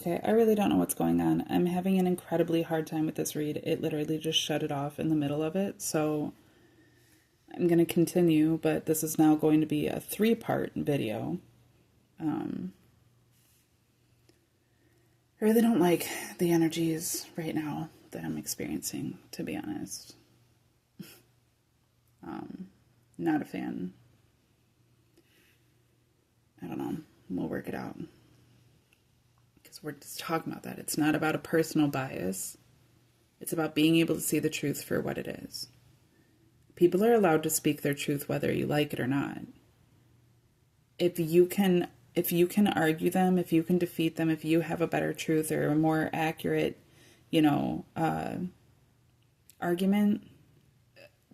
Okay, I really don't know what's going on. I'm having an incredibly hard time with this read. It literally just shut it off in the middle of it. So I'm going to continue, but this is now going to be a 3-part video. I really don't like the energies right now that I'm experiencing, to be honest. Not a fan. I don't know. We'll work it out. We're just talking about that. It's not about a personal bias. It's about being able to see the truth for what it is. People are allowed to speak their truth whether you like it or not. If you can argue them, if you can defeat them, if you have a better truth or a more accurate, argument,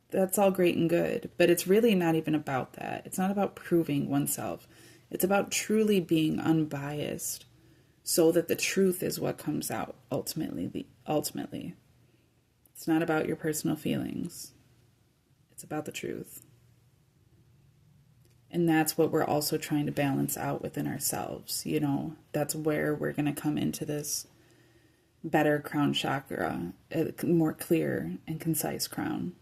that's all great and good. But it's really not even about that. It's not about proving oneself. It's about truly being unbiased, so that the truth is what comes out ultimately. It's not about your personal feelings. It's about the truth. And that's what we're also trying to balance out within ourselves. That's where we're going to come into this better crown chakra, a more clear and concise crown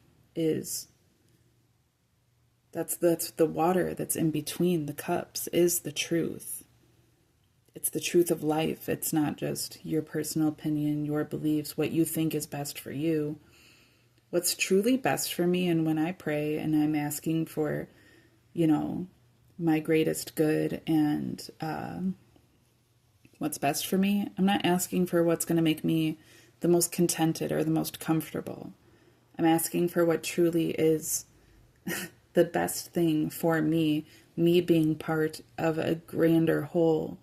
that's the water that's in between the cups is the truth. It's the truth of life. It's not just your personal opinion, your beliefs, what you think is best for you. What's truly best for me, and when I pray and I'm asking for, my greatest good and what's best for me, I'm not asking for what's going to make me the most contented or the most comfortable. I'm asking for what truly is the best thing for me being part of a grander whole,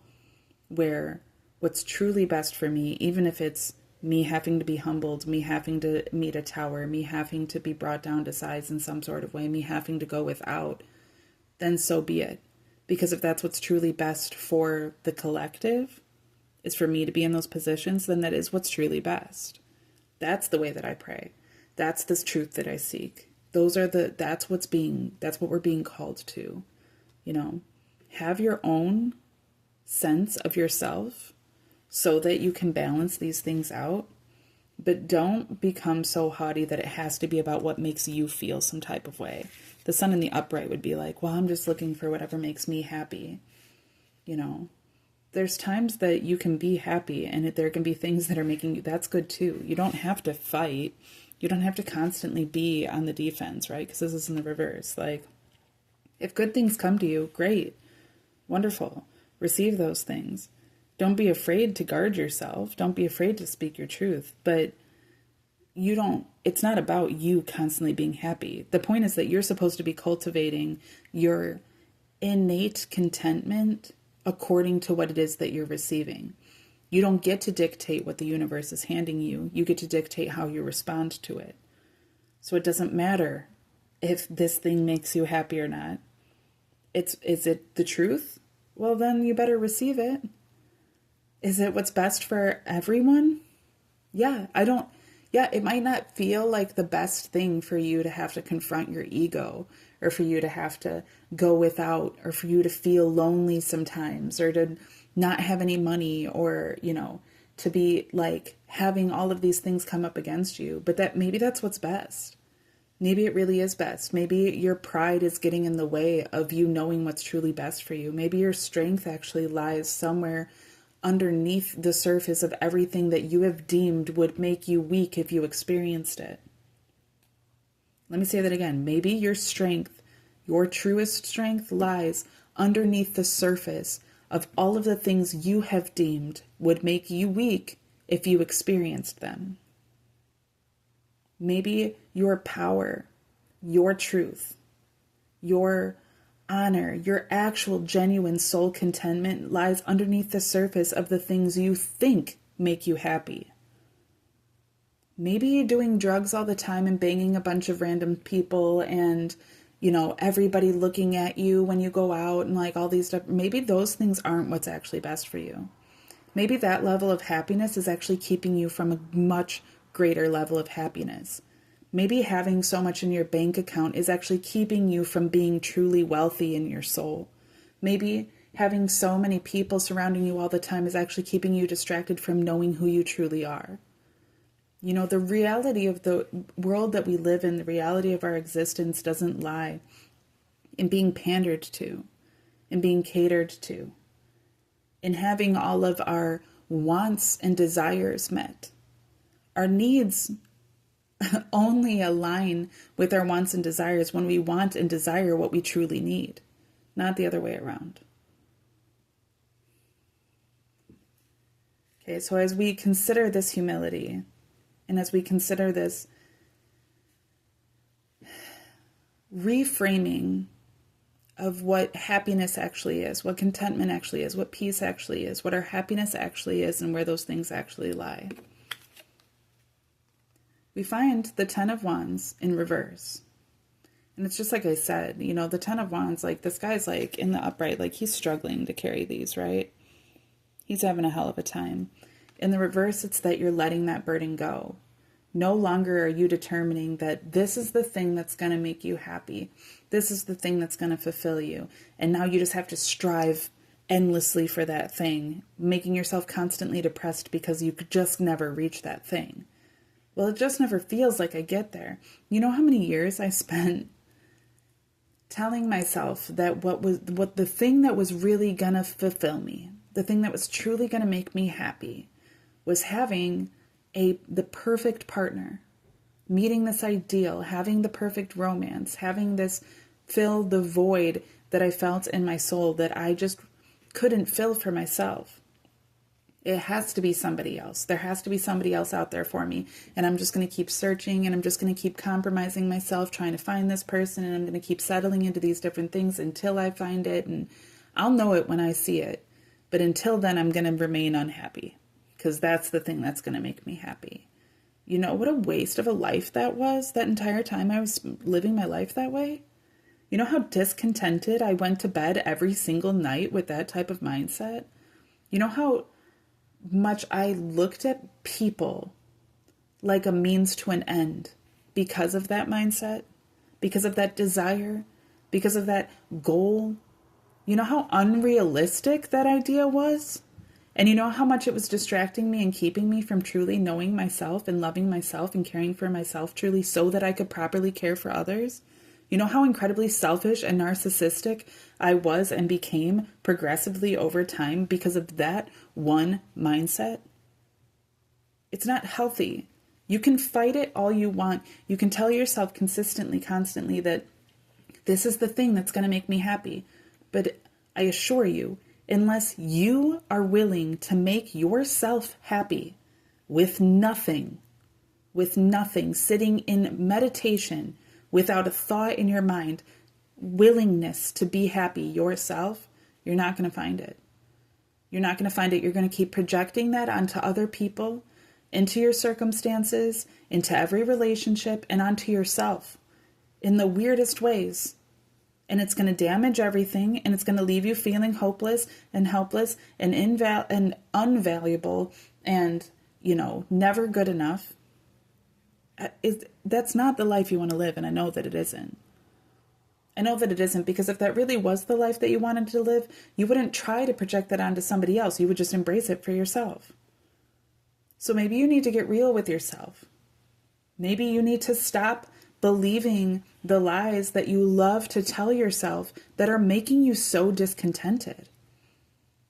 where what's truly best for me, even if it's me having to be humbled, me having to meet a tower, me having to be brought down to size in some sort of way, me having to go without, then so be it. Because if that's what's truly best for the collective, is for me to be in those positions, then that is what's truly best. That's the way that I pray. That's the truth that I seek. That's what we're being called to. Have your own sense of yourself so that you can balance these things out, but don't become so haughty that it has to be about what makes you feel some type of way. The sun in the upright would be like, well, I'm just looking for whatever makes me happy. There's times that you can be happy and there can be things that are making you, that's good too. You don't have to fight. You don't have to constantly be on the defense, right? Because this is in the reverse. Like, if good things come to you, great, wonderful. Receive those things. Don't be afraid to guard yourself. Don't be afraid to speak your truth. But it's not about you constantly being happy. The point is that you're supposed to be cultivating your innate contentment according to what it is that you're receiving. You don't get to dictate what the universe is handing you. You get to dictate how you respond to it. So it doesn't matter if this thing makes you happy or not. Is it the truth? Well, then you better receive it. Is it what's best for everyone? Yeah, it might not feel like the best thing for you to have to confront your ego, or for you to have to go without, or for you to feel lonely sometimes, or to not have any money, or, to be like having all of these things come up against you. But maybe that's what's best. Maybe it really is best. Maybe your pride is getting in the way of you knowing what's truly best for you. Maybe your strength actually lies somewhere underneath the surface of everything that you have deemed would make you weak if you experienced it. Let me say that again. Maybe your strength, your truest strength, lies underneath the surface of all of the things you have deemed would make you weak if you experienced them. Maybe your power, your truth, your honor, your actual genuine soul contentment lies underneath the surface of the things you think make you happy. Maybe you're doing drugs all the time and banging a bunch of random people and, everybody looking at you when you go out and like all these stuff. Maybe those things aren't what's actually best for you. Maybe that level of happiness is actually keeping you from a much greater level of happiness. Maybe having so much in your bank account is actually keeping you from being truly wealthy in your soul. Maybe having so many people surrounding you all the time is actually keeping you distracted from knowing who you truly are. You know, the reality of the world that we live in, the reality of our existence doesn't lie in being pandered to, in being catered to, in having all of our wants and desires met. Our needs only align with our wants and desires when we want and desire what we truly need, not the other way around. Okay, so as we consider this humility, and as we consider this reframing of what happiness actually is, what contentment actually is, what peace actually is, what our happiness actually is, and where those things actually lie, we find the Ten of Wands in reverse. And it's just like I said, you know, the Ten of Wands, like this guy's like in the upright, like he's struggling to carry these, right? He's having a hell of a time. In the reverse, it's that you're letting that burden go. No longer are you determining that this is the thing that's going to make you happy. This is the thing that's going to fulfill you. And now you just have to strive endlessly for that thing, making yourself constantly depressed because you could just never reach that thing. Well, it just never feels like I get there. You know how many years I spent telling myself that what the thing that was really going to fulfill me, the thing that was truly going to make me happy, was having the perfect partner, meeting this ideal, having the perfect romance, having this fill the void that I felt in my soul that I just couldn't fill for myself. It has to be somebody else. There has to be somebody else out there for me. And I'm just going to keep searching, and I'm just going to keep compromising myself, trying to find this person, and I'm going to keep settling into these different things until I find it. And I'll know it when I see it. But until then, I'm going to remain unhappy, because that's the thing that's going to make me happy. You know what a waste of a life that was, that entire time I was living my life that way? You know how discontented I went to bed every single night with that type of mindset? You know how much I looked at people like a means to an end because of that mindset, because of that desire, because of that goal? You know how unrealistic that idea was? And you know how much it was distracting me and keeping me from truly knowing myself and loving myself and caring for myself truly so that I could properly care for others? You know how incredibly selfish and narcissistic I was and became progressively over time because of that one mindset? It's not healthy. You can fight it all you want. You can tell yourself consistently, constantly that this is the thing that's going to make me happy. But I assure you, unless you are willing to make yourself happy with nothing, sitting in meditation, without a thought in your mind, willingness to be happy yourself, you're not going to find it. You're not going to find it. You're going to keep projecting that onto other people, into your circumstances, into every relationship, and onto yourself in the weirdest ways. And it's going to damage everything, and it's going to leave you feeling hopeless and helpless and unvaluable and, never good enough. That's not the life you want to live, and I know that it isn't. I know that it isn't, because if that really was the life that you wanted to live, you wouldn't try to project that onto somebody else. You would just embrace it for yourself. So maybe you need to get real with yourself. Maybe you need to stop believing the lies that you love to tell yourself that are making you so discontented.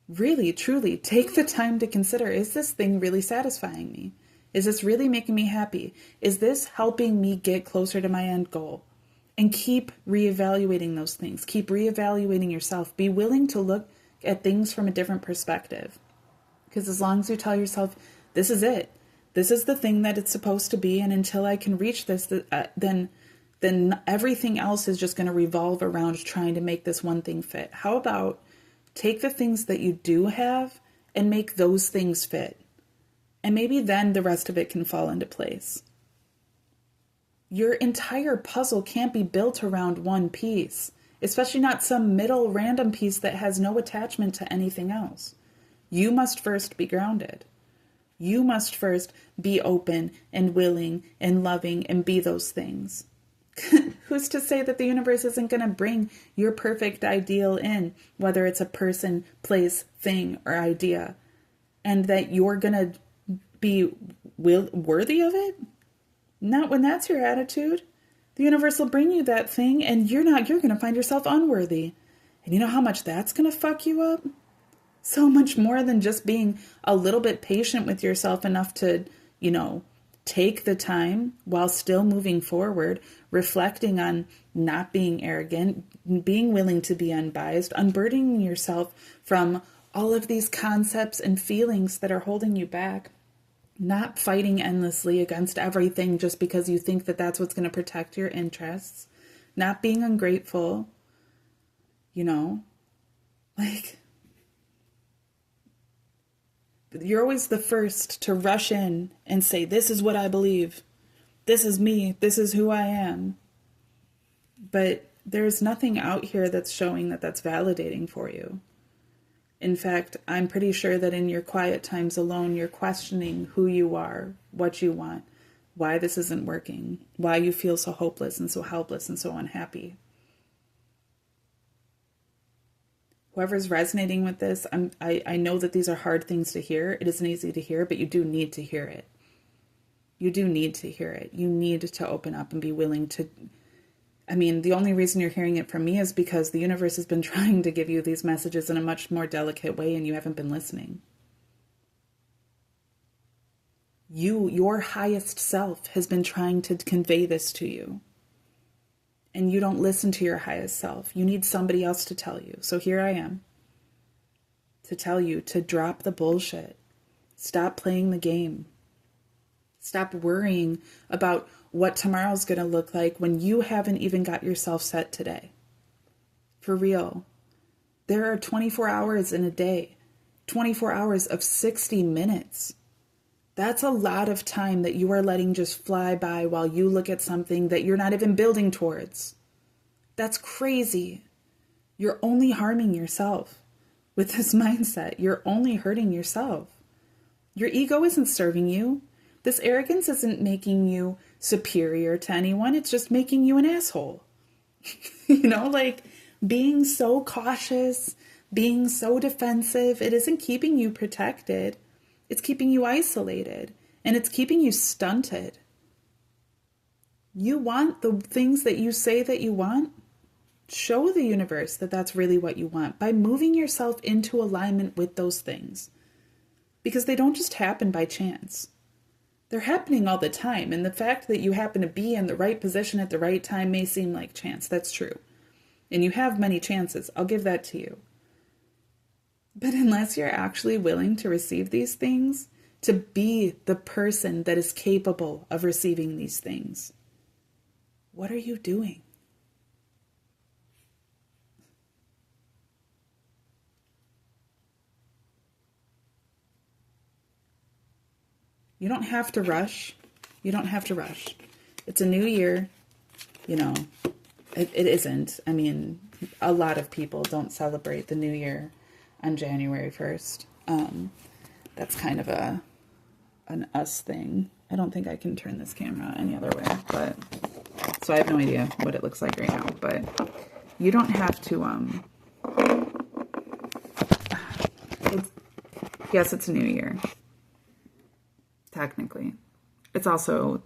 Really, truly, take the time to consider, is this thing really satisfying me? Is this really making me happy? Is this helping me get closer to my end goal? And keep reevaluating those things. Keep reevaluating yourself. Be willing to look at things from a different perspective. Because as long as you tell yourself, this is it, this is the thing that it's supposed to be, and until I can reach this, then everything else is just going to revolve around trying to make this one thing fit. How about take the things that you do have and make those things fit? And maybe then the rest of it can fall into place. Your entire puzzle can't be built around one piece, especially not some middle random piece that has no attachment to anything else. You must first be grounded. You must first be open and willing and loving and be those things. who's to say that the universe isn't going to bring your perfect ideal in, whether it's a person, place, thing, or idea, and that you're going to be worthy of it? Not when that's your attitude. The universe will bring you that thing and you're going to find yourself unworthy. And you know how much that's going to fuck you up? So much more than just being a little bit patient with yourself enough to, take the time while still moving forward, reflecting on not being arrogant, being willing to be unbiased, unburdening yourself from all of these concepts and feelings that are holding you back, not fighting endlessly against everything just because you think that that's what's going to protect your interests, not being ungrateful, like... You're always the first to rush in and say, this is what I believe. This is me. This is who I am. But there's nothing out here that's showing that that's validating for you. In fact, I'm pretty sure that in your quiet times alone, you're questioning who you are, what you want, why this isn't working, why you feel so hopeless and so helpless and so unhappy. Whoever's resonating with this, I know that these are hard things to hear. It isn't easy to hear, but you do need to hear it. You do need to hear it. You need to open up and be willing to... the only reason you're hearing it from me is because the universe has been trying to give you these messages in a much more delicate way and you haven't been listening. Your highest self, has been trying to convey this to you. And you don't listen to your highest self. You need somebody else to tell you. So here I am to tell you to drop the bullshit. Stop playing the game. Stop worrying about what tomorrow's going to look like when you haven't even got yourself set today. For real. There are 24 hours in a day. 24 hours of 60 minutes. That's a lot of time that you are letting just fly by while you look at something that you're not even building towards. That's crazy. You're only harming yourself. With this mindset, you're only hurting yourself. Your ego isn't serving you. This arrogance isn't making you superior to anyone. It's just making you an asshole. Being so cautious, being so defensive, it isn't keeping you protected. It's keeping you isolated, and it's keeping you stunted. You want the things that you say that you want? Show the universe that that's really what you want by moving yourself into alignment with those things. Because they don't just happen by chance. They're happening all the time, and the fact that you happen to be in the right position at the right time may seem like chance. That's true. And you have many chances. I'll give that to you. But unless you're actually willing to receive these things, to be the person that is capable of receiving these things, what are you doing? You don't have to rush. You don't have to rush. It's a new year. It isn't. A lot of people don't celebrate the new year on January 1st. That's kind of an us thing. I don't think I can turn this camera any other way, so I have no idea what it looks like right now, but you don't have to, yes, it's a new year. Technically. It's also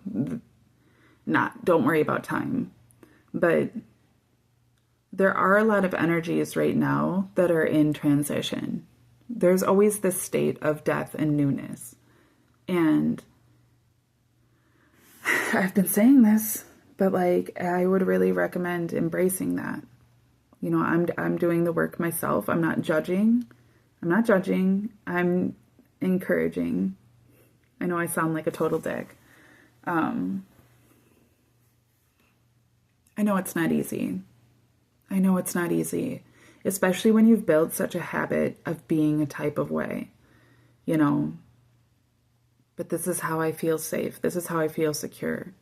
not, don't worry about time, but there are a lot of energies right now that are in transition. There's always this state of death and newness. And I've been saying this, but I would really recommend embracing that. I'm doing the work myself. I'm not judging. I'm encouraging. I know I sound like a total dick. I know it's not easy. Especially when you've built such a habit of being a type of way, But this is how I feel safe. This is how I feel secure.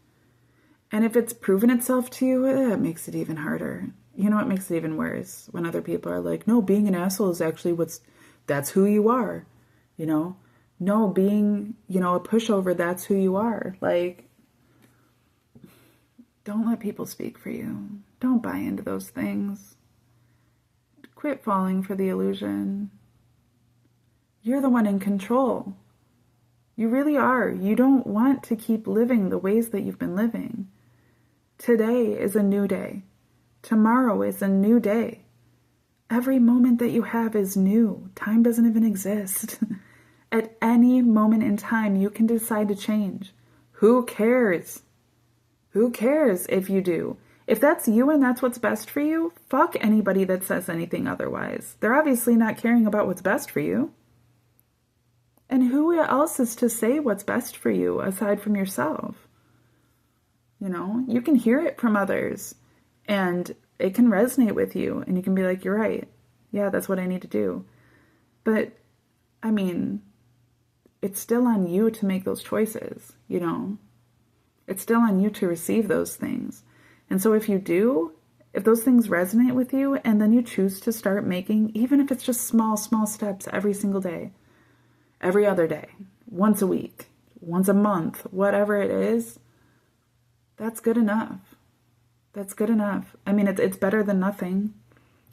And if it's proven itself to you, it makes it even harder. It makes it even worse when other people are like, no, being an asshole is actually that's who you are, No, being, a pushover, that's who you are. Don't let people speak for you. Don't buy into those things. Quit falling for the illusion. You're the one in control. You really are. You don't want to keep living the ways that you've been living. Today is a new day. Tomorrow is a new day. Every moment that you have is new. Time doesn't even exist. At any moment in time, you can decide to change. Who cares? Who cares if you do? If that's you and that's what's best for you, fuck anybody that says anything otherwise. They're obviously not caring about what's best for you. And who else is to say what's best for you aside from yourself? You know, you can hear it from others and it can resonate with you and you can be like, you're right. Yeah, that's what I need to do. But, I mean, it's still on you to make those choices, you know? It's still on you to receive those things. And so if you do, if those things resonate with you and then you choose to start making, even if it's just small steps every single day, every other day, once a week, once a month, whatever it is, that's good enough. That's good enough. I mean, it's better than nothing.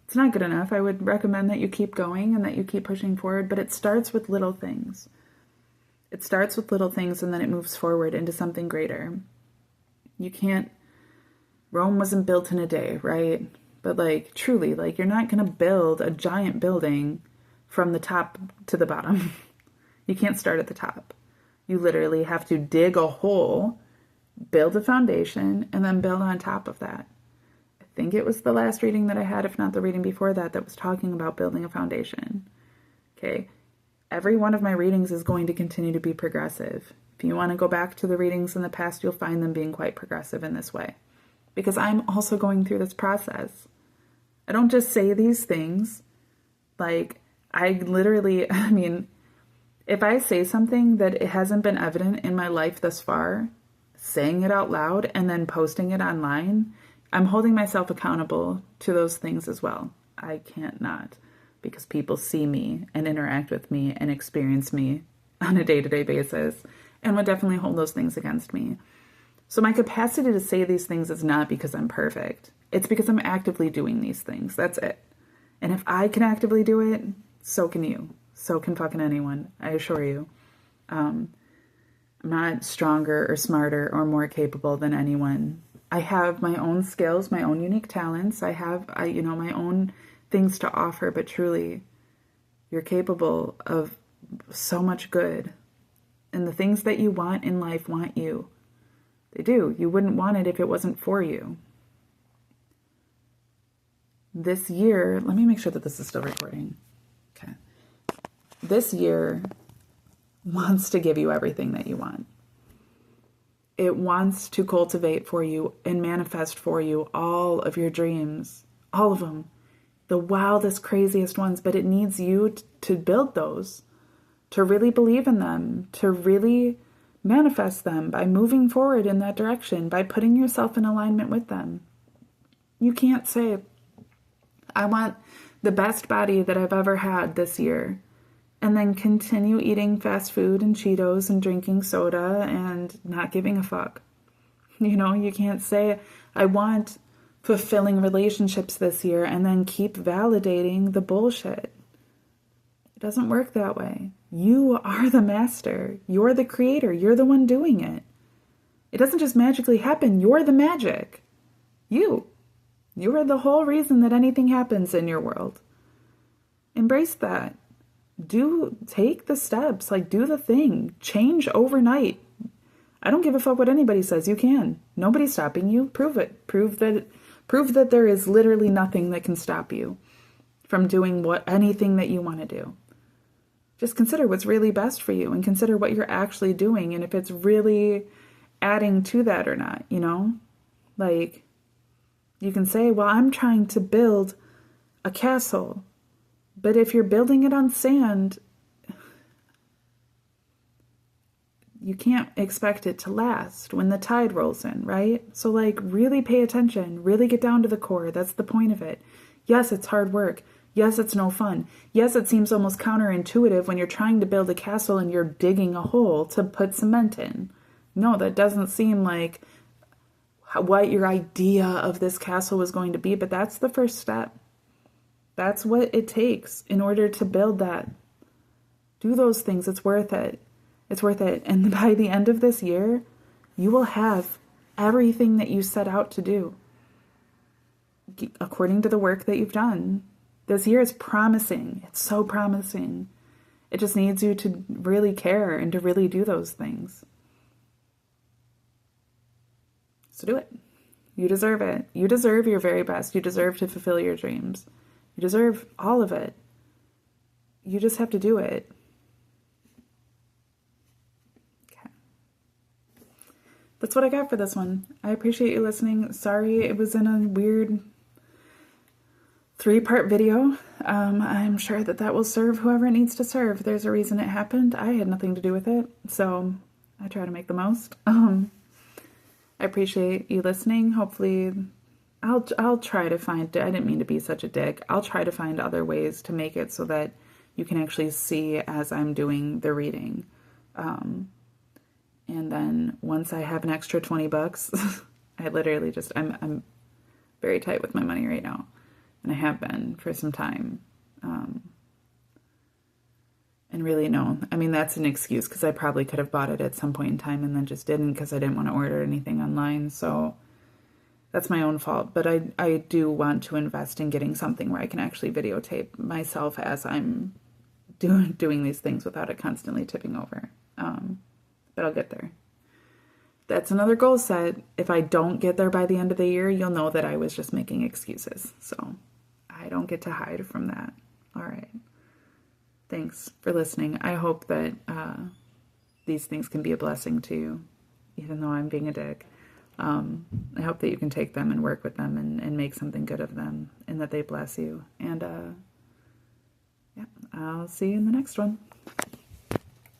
It's not good enough. I would recommend that you keep going and that you keep pushing forward, but it starts with little things. It starts with little things and then it moves forward into something greater. You can't, Rome wasn't built in a day, right? But like, truly, like you're not going to build a giant building from the top to the bottom. You can't start at the top. You literally have to dig a hole, build a foundation, and then build on top of that. I think it was the last reading that I had, if not the reading before that, that was talking about building a foundation. Okay. Every one of my readings is going to continue to be progressive. If you want to go back to the readings in the past, you'll find them being quite progressive in this way. Because I'm also going through this process. I don't just say these things. Like, I literally, I mean, if I say something that it hasn't been evident in my life thus far, saying it out loud and then posting it online, I'm holding myself accountable to those things as well. I can't not, because people see me and interact with me and experience me on a day-to-day basis and would definitely hold those things against me. So my capacity to say these things is not because I'm perfect. It's because I'm actively doing these things. That's it. And if I can actively do it, so can you. So can fucking anyone, I assure you. I'm not stronger or smarter or more capable than anyone. I have my own skills, my own unique talents. I have my own things to offer, but truly, you're capable of so much good. And the things that you want in life want you. They do. You wouldn't want it if it wasn't for you. This year, let me make sure that this is still recording. Okay. This year wants to give you everything that you want. It wants to cultivate for you and manifest for you all of your dreams, all of them, the wildest, craziest ones, but it needs you to build those, to really believe in them, to really manifest them by moving forward in that direction, by putting yourself in alignment with them. You can't say, I want the best body that I've ever had this year, and then continue eating fast food and Cheetos and drinking soda and not giving a fuck. You know, you can't say, I want fulfilling relationships this year and then keep validating the bullshit. It doesn't work that way. You are the master. You're the creator. You're the one doing it. It doesn't just magically happen. You're the magic. You are the whole reason that anything happens in your world. Embrace that. Take the steps, like do the thing, change overnight. I don't give a fuck what anybody says. You can. Nobody's stopping you. Prove it. Prove that there is literally nothing that can stop you from doing anything that you want to do. Just consider what's really best for you and consider what you're actually doing and if it's really adding to that or not, you know? Like, you can say, well, I'm trying to build a castle. But if you're building it on sand, you can't expect it to last when the tide rolls in, right? So like really pay attention, really get down to the core. That's the point of it. Yes, it's hard work. Yes, it's no fun. Yes, it seems almost counterintuitive when you're trying to build a castle and you're digging a hole to put cement in. No, that doesn't seem like what your idea of this castle was going to be, but that's the first step. That's what it takes in order to build that. Do those things. It's worth it. It's worth it. And by the end of this year, you will have everything that you set out to do according to the work that you've done. This year is promising. It's so promising. It just needs you to really care and to really do those things. So do it. You deserve it. You deserve your very best. You deserve to fulfill your dreams. You deserve all of it. You just have to do it. Okay. That's what I got for this one. I appreciate you listening. Sorry it was in a weird 3-part video. I'm sure that will serve whoever it needs to serve. There's a reason it happened. I had nothing to do with it. So I try to make the most. I appreciate you listening. Hopefully, I'll try to find, I didn't mean to be such a dick. I'll try to find other ways to make it so that you can actually see as I'm doing the reading. And then once I have an extra $20, I literally just, I'm very tight with my money right now. And I have been for some time. And really, no. I mean, that's an excuse because I probably could have bought it at some point in time and then just didn't because I didn't want to order anything online. So that's my own fault. But I do want to invest in getting something where I can actually videotape myself as I'm doing these things without it constantly tipping over. But I'll get there. That's another goal set. If I don't get there by the end of the year, you'll know that I was just making excuses. So I don't get to hide from that. All right. Thanks for listening. I hope that these things can be a blessing to you, even though I'm being a dick. I hope that you can take them and work with them and make something good of them and that they bless you. And yeah, I'll see you in the next one.